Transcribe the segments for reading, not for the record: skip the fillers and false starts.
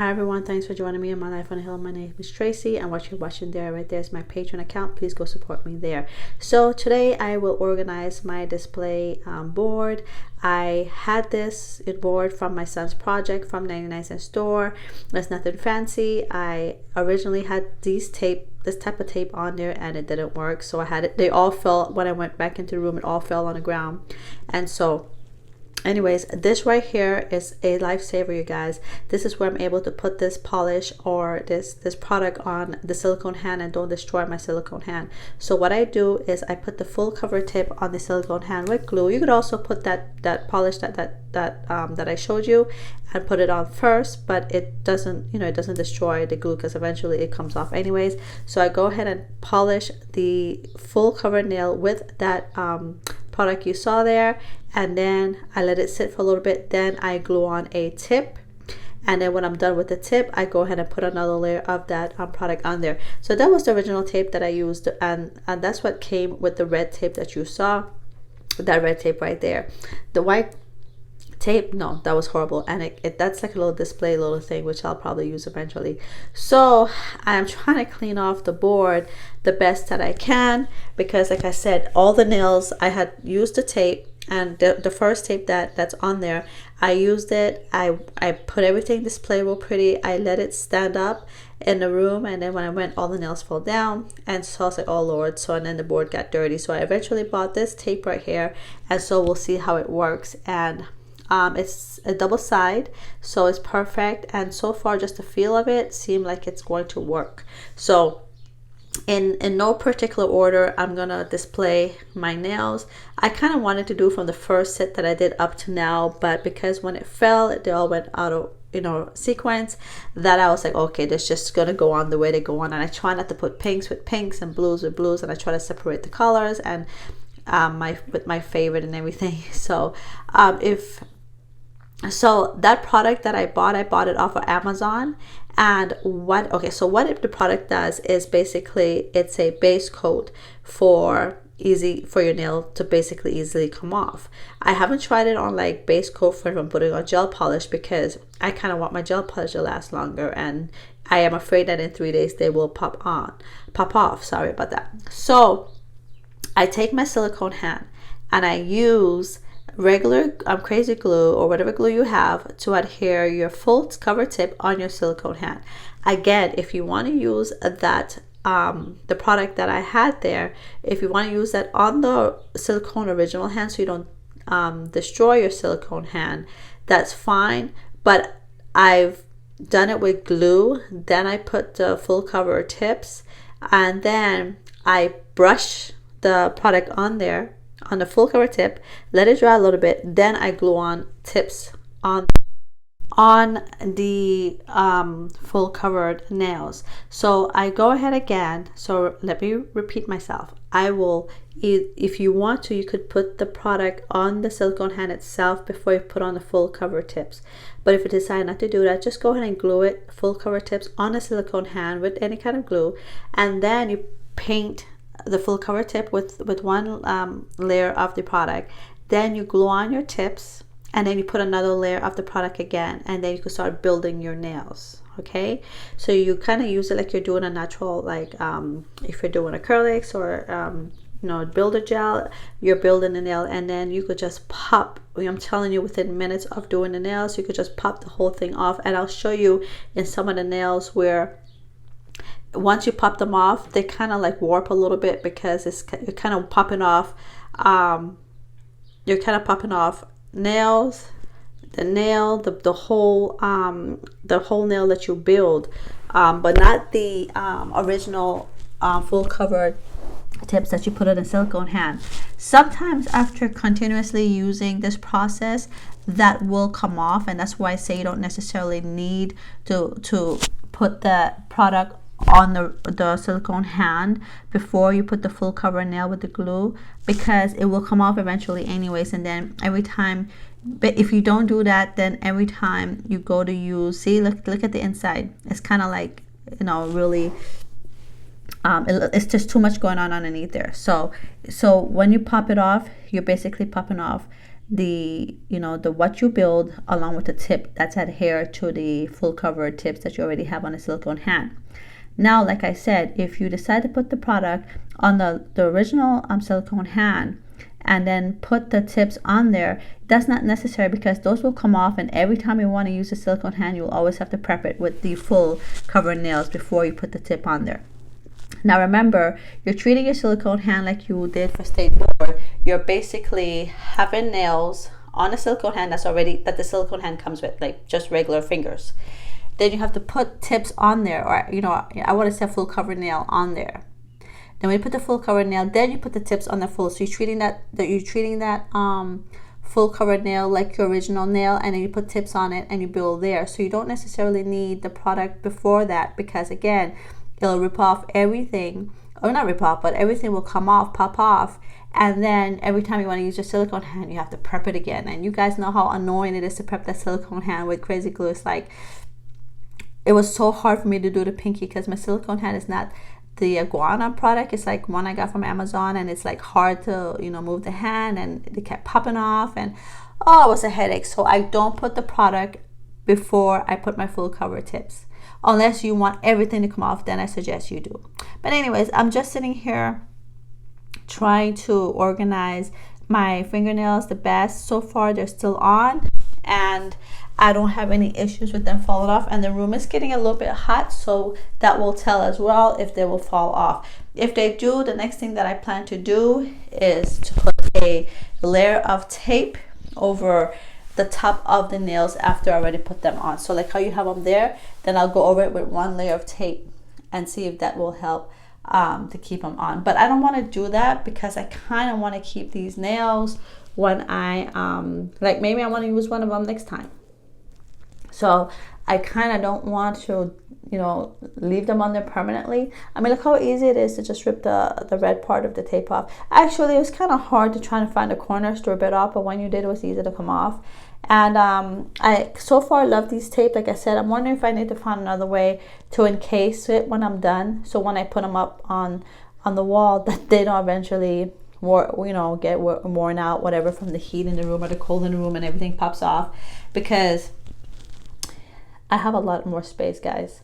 Hi everyone, thanks for joining me in my life on the hill. My name is Tracy, and what you're watching there right there is my Patreon account. Please go support me there. So today I will organize my display board. I had this board from my son's project from 99 Cent Store. It's nothing fancy. I originally had this type of tape on there, and it didn't work, so I had it. They all fell when I went back into the room. It all fell on the ground, and so anyways, this right here is a lifesaver, you guys. This is where I'm able to put this polish or this product on the silicone hand and don't destroy my silicone hand. So what I do is I put the full cover tip on the silicone hand with glue. You could also put that polish that I showed you and put it on first, but it doesn't, it doesn't destroy the glue because eventually it comes off anyways. So I go ahead and polish the full cover nail with that product you saw there, and then I let it sit for a little bit. Then I glue on a tip, and then when I'm done with the tip, I go ahead and put another layer of that product on there. So that was the original tape that I used, and that's what came with the red tape that you saw, that red tape right there. The white tape, no, that was horrible, and that's like a little display little thing which I'll probably use eventually. So I'm trying to clean off the board the best that I can, because like I said, all the nails I had used the tape, and the first tape that's on there, I used it. I put everything display real pretty. I let it stand up in the room, and then when I went, all the nails fell down, and so I was like, oh Lord. So and then the board got dirty, so I eventually bought this tape right here, and so we'll see how it works. And it's a double side, so it's perfect, and so far just the feel of it seemed like it's going to work. So in no particular order, I'm gonna display my nails. I kind of wanted to do from the first set that I did up to now, but because when it fell, they all went out of sequence, that I was like, okay, this just gonna go on the way they go on. And I try not to put pinks with pinks and blues with blues, and I try to separate the colors and with my favorite and everything. So so that product that I bought it off of Amazon. And what the product does is basically it's a base coat for your nail to basically easily come off. I haven't tried it on like base coat for when putting on gel polish, because I kind of want my gel polish to last longer, and I am afraid that in 3 days they will pop off. Sorry about that. So I take my silicone hand and I use regular crazy glue or whatever glue you have to adhere your full cover tip on your silicone hand. Again, if you want to use that the product that I had there, if you want to use that on the silicone original hand so you don't destroy your silicone hand, that's fine. But I've done it with glue. Then I put the full cover tips, and then I brush the product on there on the full cover tip, let it dry a little bit, then I glue on tips on the full covered nails. So I go ahead again. So let me repeat myself. I will, if you want to, you could put the product on the silicone hand itself before you put on the full cover tips. But if you decide not to do that, just go ahead and glue it, full cover tips on the silicone hand with any kind of glue, and then you paint the full cover tip with one layer of the product. Then you glue on your tips, and then you put another layer of the product again, and then you can start building your nails. Okay, so you kind of use it like you're doing a natural, like if you're doing acrylics or builder gel, you're building the nail, and then you could just pop. I'm telling you, within minutes of doing the nails, you could just pop the whole thing off. And I'll show you in some of the nails where once you pop them off, they kind of like warp a little bit, because you're kind of popping off nails, the whole nail that you build, but not the original full covered tips that you put in a silicone hand. Sometimes after continuously using this process, that will come off, and that's why I say you don't necessarily need to put the product on the silicone hand before you put the full cover nail with the glue, because it will come off eventually anyways. And then every time, but if you don't do that, then every time you go to use, see, look at the inside, it's kind of like, really it's just too much going on underneath there. So when you pop it off, you're basically popping off the, the what you build along with the tip that's adhered to the full cover tips that you already have on a silicone hand. Now, like I said, if you decide to put the product on the original silicone hand and then put the tips on there, that's not necessary, because those will come off, and every time you want to use a silicone hand, you'll always have to prep it with the full cover nails before you put the tip on there. Now remember, you're treating your silicone hand like you did for state board. You're basically having nails on a silicone hand that the silicone hand comes with, like just regular fingers. Then you have to put tips on there, or I want to say full cover nail on there. Then when you put the full cover nail, then you put the tips on the full. So you're treating that full cover nail like your original nail, and then you put tips on it and you build there. So you don't necessarily need the product before that, because again, it'll rip off everything, or not rip off, but everything will come off, pop off, and then every time you want to use your silicone hand, you have to prep it again. And you guys know how annoying it is to prep that silicone hand with crazy glue. It's like, it was so hard for me to do the pinky, because my silicone hand is not the iguana product. It's like one I got from Amazon, and it's like hard to move the hand, and it kept popping off, and it was a headache. So I don't put the product before I put my full cover tips, unless you want everything to come off. Then I suggest you do. But anyways, I'm just sitting here trying to organize my fingernails the best. So far they're still on, and I don't have any issues with them falling off, and the room is getting a little bit hot, so that will tell as well if they will fall off. If they do, the next thing that I plan to do is to put a layer of tape over the top of the nails after I already put them on. So like how you have them there, then I'll go over it with one layer of tape and see if that will help to keep them on. But I don't want to do that, because I kind of want to keep these nails when I like maybe I want to use one of them next time. So I kind of don't want to leave them on there permanently. I mean, look how easy it is to just rip the red part of the tape off. Actually, it was kind of hard to try to find the corners to rip it off, but when you did, it was easy to come off. And I so far love these tape. Like I said, I'm wondering if I need to find another way to encase it when I'm done, so when I put them up on the wall, that they don't eventually get worn out, whatever, from the heat in the room or the cold in the room, and everything pops off. Because I have a lot more space, guys.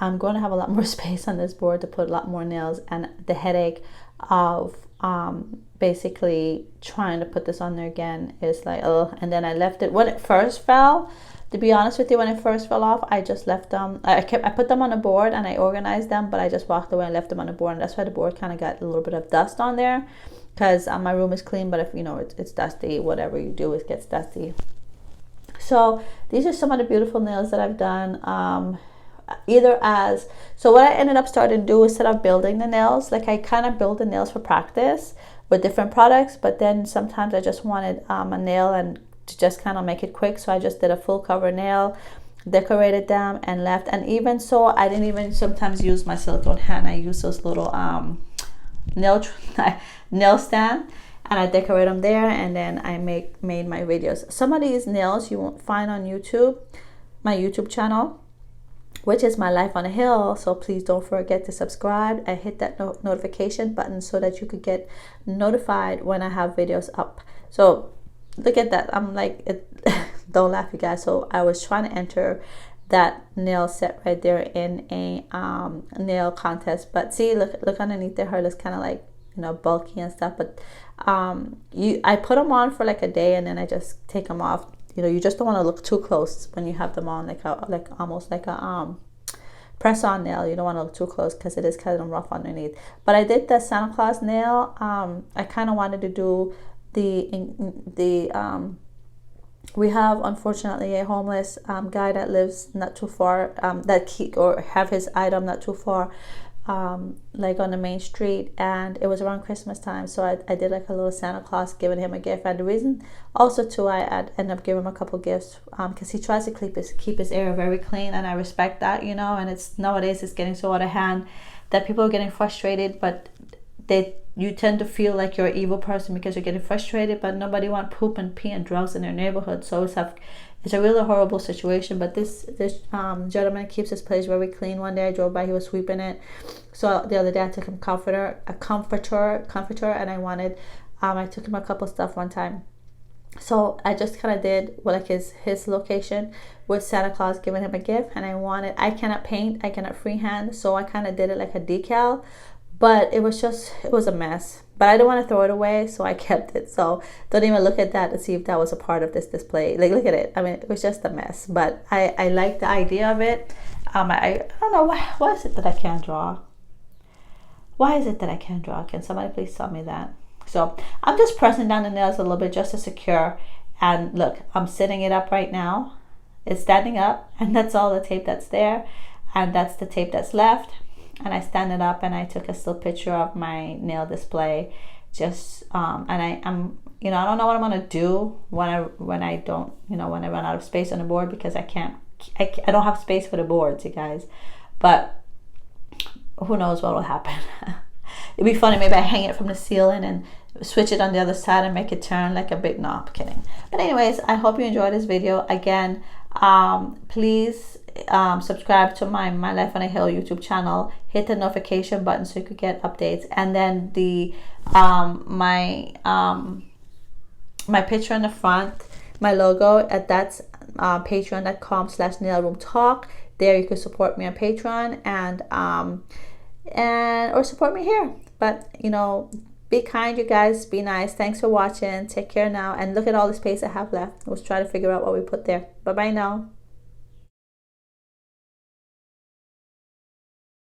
I'm going to have a lot more space on this board to put a lot more nails, and the headache of basically trying to put this on there again is like, oh. And then I left it when it first fell. To be honest with you, when it first fell off, I just left them. I put them on the board and I organized them, but I just walked away and left them on the board, and that's why the board kind of got a little bit of dust on there, because my room is clean, but if it's dusty, whatever you do, it gets dusty. So these are some of the beautiful nails that I've done. So what I ended up starting to do, instead of building the nails, like I kind of build the nails for practice with different products, but then sometimes I just wanted a nail and to just kind of make it quick. So I just did a full cover nail, decorated them, and left. And even so, I didn't even sometimes use my silicone hand. I use those little nail stand, and I decorate them there, and then I made my videos. Some of these nails you won't find on YouTube, my YouTube channel, which is My Life on a Hill. So please don't forget to subscribe and hit that notification button so that you could get notified when I have videos up. So look at that. I'm like, don't laugh, you guys. So I was trying to enter that nail set right there in a nail contest, but see, look underneath there. Her looks kind of like bulky and stuff, but I put them on for like a day, and then I just take them off. You just don't want to look too close when you have them on, like almost like a press on nail. You don't want to look too close, because it is kind of rough underneath. But I did the Santa Claus nail. I kind of wanted to do we have, unfortunately, a homeless guy that lives not too far, or have his item not too far, like on the main street, and it was around Christmas time, so I did like a little Santa Claus, giving him a gift. And the reason also too, I ended up giving him a couple gifts, because he tries to keep his area very clean, and I respect that, and it's nowadays it's getting so out of hand that people are getting frustrated, but you tend to feel like you're an evil person because you're getting frustrated, but nobody want poop and pee and drugs in their neighborhood. So it's a really horrible situation. But this gentleman keeps his place very clean. One day I drove by, he was sweeping it. So the other day I took him a comforter, and I took him a couple stuff one time. So I just kind of did like his location with Santa Claus giving him a gift, and I cannot paint, I cannot freehand, so I kind of did it like a decal, but it was a mess. But I don't want to throw it away, so I kept it. So don't even look at that to see if that was a part of this display. Like, look at it. I mean, it was just a mess, but I like the idea of it. I don't know why is it that I can't draw? Why is it that I can't draw? Can somebody please tell me that? So I'm just pressing down the nails a little bit just to secure. And look, I'm sitting it up right now. It's standing up, and that's all the tape that's there, and that's the tape that's left. And I stand it up, and I took a still picture of my nail display. Just and I'm I don't know what I'm gonna do when I don't when I run out of space on the board, because I don't have space for the boards, you guys. But who knows what will happen. It'd be funny, maybe I hang it from the ceiling and switch it on the other side and make it turn like a big, no, I'm kidding. But anyways, I hope you enjoyed this video. Again, please subscribe to my Life on a Hill YouTube channel. Hit the notification button so you could get updates. And then the my picture in the front, my logo, that's patreon.com/nailroomtalk. There you can support me on Patreon and or support me here. But be kind, you guys. Be nice. Thanks for watching. Take care now. And look at all the space I have left. Let's try to figure out what we put there. Bye bye now.